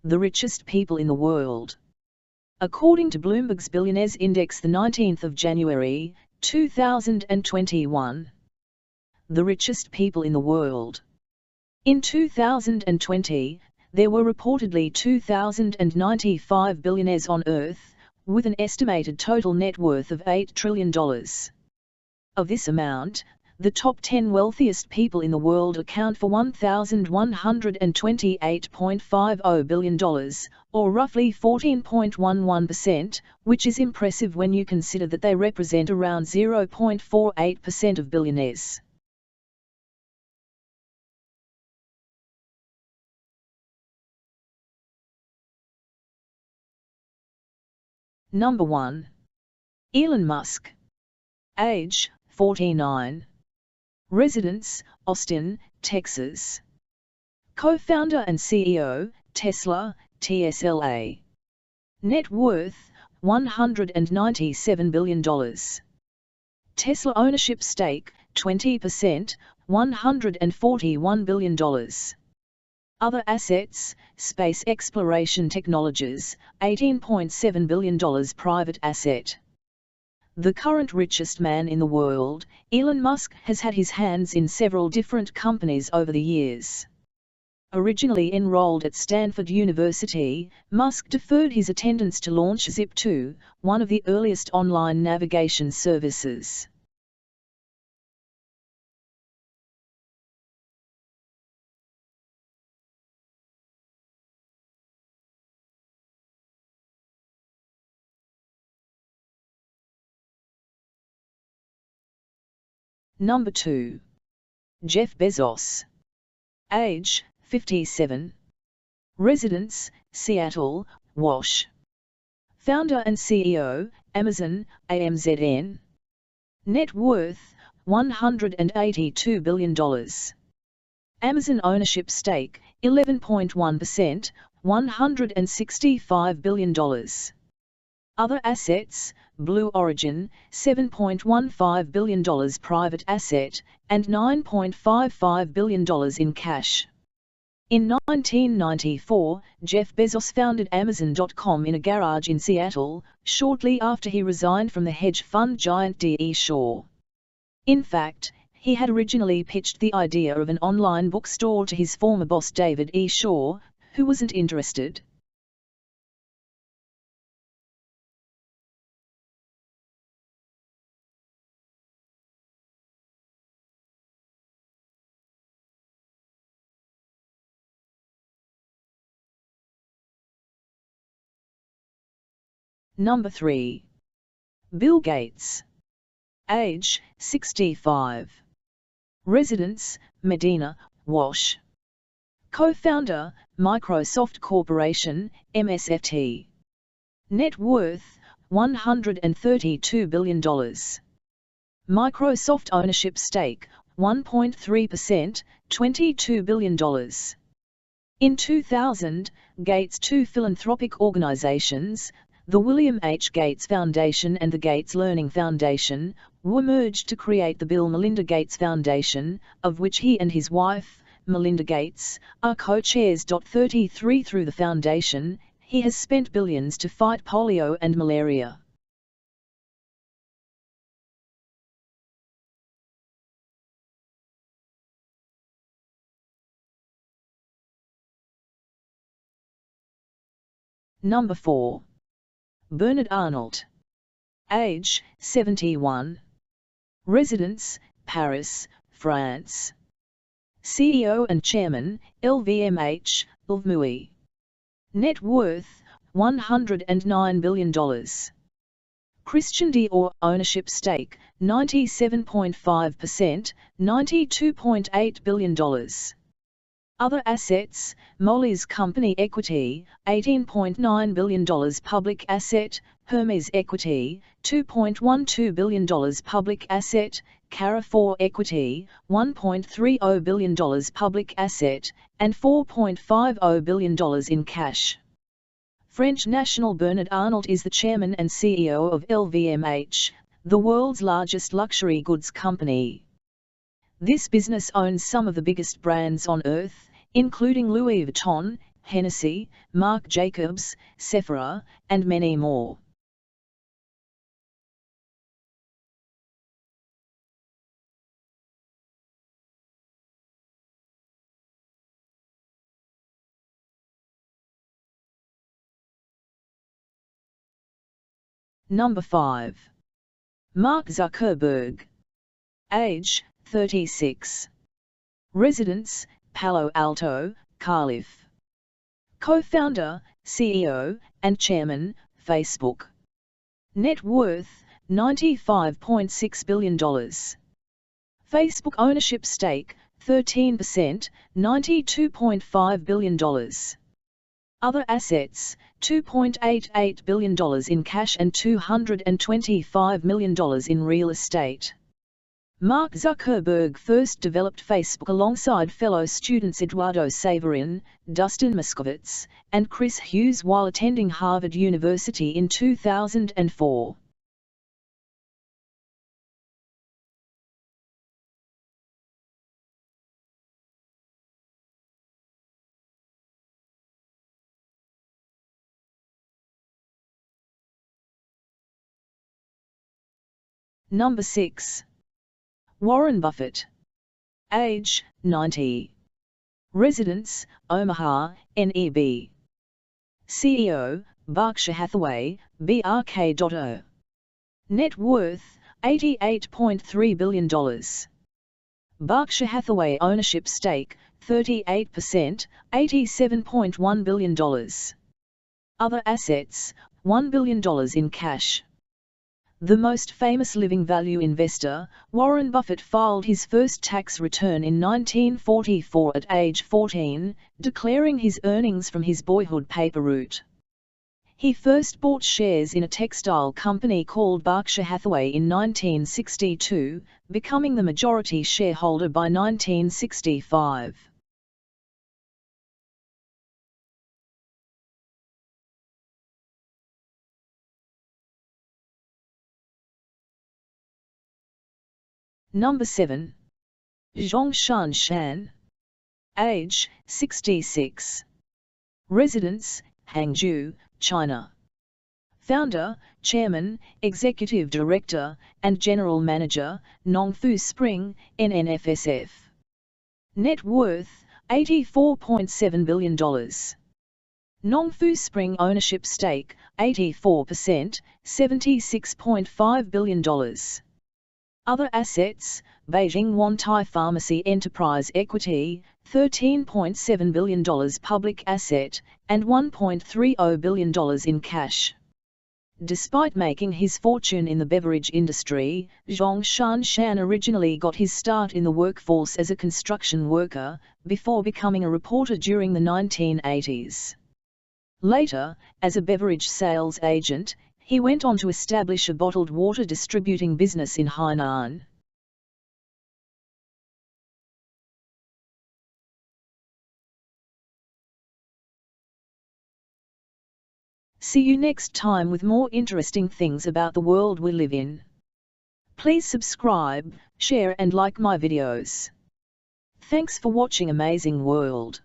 The richest people in the world. According to Bloomberg's Billionaires Index, the 19th of January, 2021. The richest people in the world. In 2020, there were reportedly 2,095 billionaires on Earth, with an estimated total net worth of $8 trillion. Of this amount, the top 10 wealthiest people in the world account for $1,128.50 billion, or roughly 14.11%, which is impressive when you consider that they represent around 0.48% of billionaires. Number 1. Elon Musk. Age, 49. Residence, Austin, Texas. Co-founder and CEO, Tesla, TSLA. Net worth, $197 billion. Tesla ownership stake, 20%, $141 billion. Other assets, space exploration technologies, $18.7 billion private asset. The current richest man in the world, Elon Musk, has had his hands in several different companies over the years. Originally enrolled at Stanford University, Musk deferred his attendance to launch Zip2, one of the earliest online navigation services. Number 2. Jeff Bezos. Age, 57. Residence, Seattle, Wash. Founder and CEO, Amazon, AMZN. Net worth, $182 billion. Amazon ownership stake, 11.1%, $165 billion. Other assets, Blue Origin, $7.15 billion private asset, and $9.55 billion in cash. In 1994, Jeff Bezos founded Amazon.com in a garage in Seattle, shortly after he resigned from the hedge fund giant D.E. Shaw. In fact, he had originally pitched the idea of an online bookstore to his former boss David E. Shaw, who wasn't interested. Number 3. Bill Gates. Age, 65. Residence, Medina, Wash. Co-founder, Microsoft Corporation, MSFT. Net worth, $132 billion. Microsoft ownership stake, 1.3%, $22 billion. In 2000, Gates' two philanthropic organizations, the William H. Gates Foundation and the Gates Learning Foundation, were merged to create the Bill Melinda Gates Foundation, of which he and his wife, Melinda Gates, are co-chairs. 33 Through the foundation, he has spent billions to fight polio and malaria. Number 4. Bernard Arnault. Age, 71. Residence, Paris, France. CEO and Chairman, LVMH, LVMH. Net worth, $109 billion. Christian Dior ownership stake, 97.5%, $92.8 billion. Other assets, Molly's company equity, $18.9 billion public asset, Hermes equity, $2.12 billion public asset, Carrefour equity, $1.30 billion public asset, and $4.50 billion in cash. French national Bernard Arnault is the chairman and CEO of LVMH, the world's largest luxury goods company. This business owns some of the biggest brands on earth, including Louis Vuitton, Hennessy, Marc Jacobs, Sephora, and many more. Number 5. Mark Zuckerberg. Age, 36. Residence, Palo Alto, Calif. Co-founder, CEO, and Chairman, Facebook. Net worth, $95.6 billion. Facebook ownership stake, 13%, $92.5 billion. Other assets, $2.88 billion in cash and $225 million in real estate. Mark Zuckerberg first developed Facebook alongside fellow students Eduardo Saverin, Dustin Moskovitz, and Chris Hughes while attending Harvard University in 2004. Number 6. Warren Buffett. Age, 90. Residence, Omaha, NEB. CEO, Berkshire Hathaway, BRK.O. Net worth, $88.3 billion. Berkshire Hathaway ownership stake, 38%, $87.1 billion. Other assets, $1 billion in cash. The most famous living value investor, Warren Buffett filed his first tax return in 1944 at age 14, declaring his earnings from his boyhood paper route. He first bought shares in a textile company called Berkshire Hathaway in 1962, becoming the majority shareholder by 1965. Number 7. Zhongshan Shan. Age, 66. Residence, Hangzhou, China. Founder, Chairman, Executive Director, and General Manager, Nongfu Spring, NNFSF. Net worth, $84.7 billion. Nongfu Spring ownership stake, 84%, $76.5 billion. Other assets, Beijing Wantai Pharmacy Enterprise Equity, $13.7 billion public asset, and $1.30 billion in cash. Despite making his fortune in the beverage industry, Zhongshan Shan originally got his start in the workforce as a construction worker, before becoming a reporter during the 1980s. Later, as a beverage sales agent, he went on to establish a bottled water distributing business in Hainan. See you next time with more interesting things about the world we live in. Please subscribe, share and like my videos. Thanks for watching Amazing World.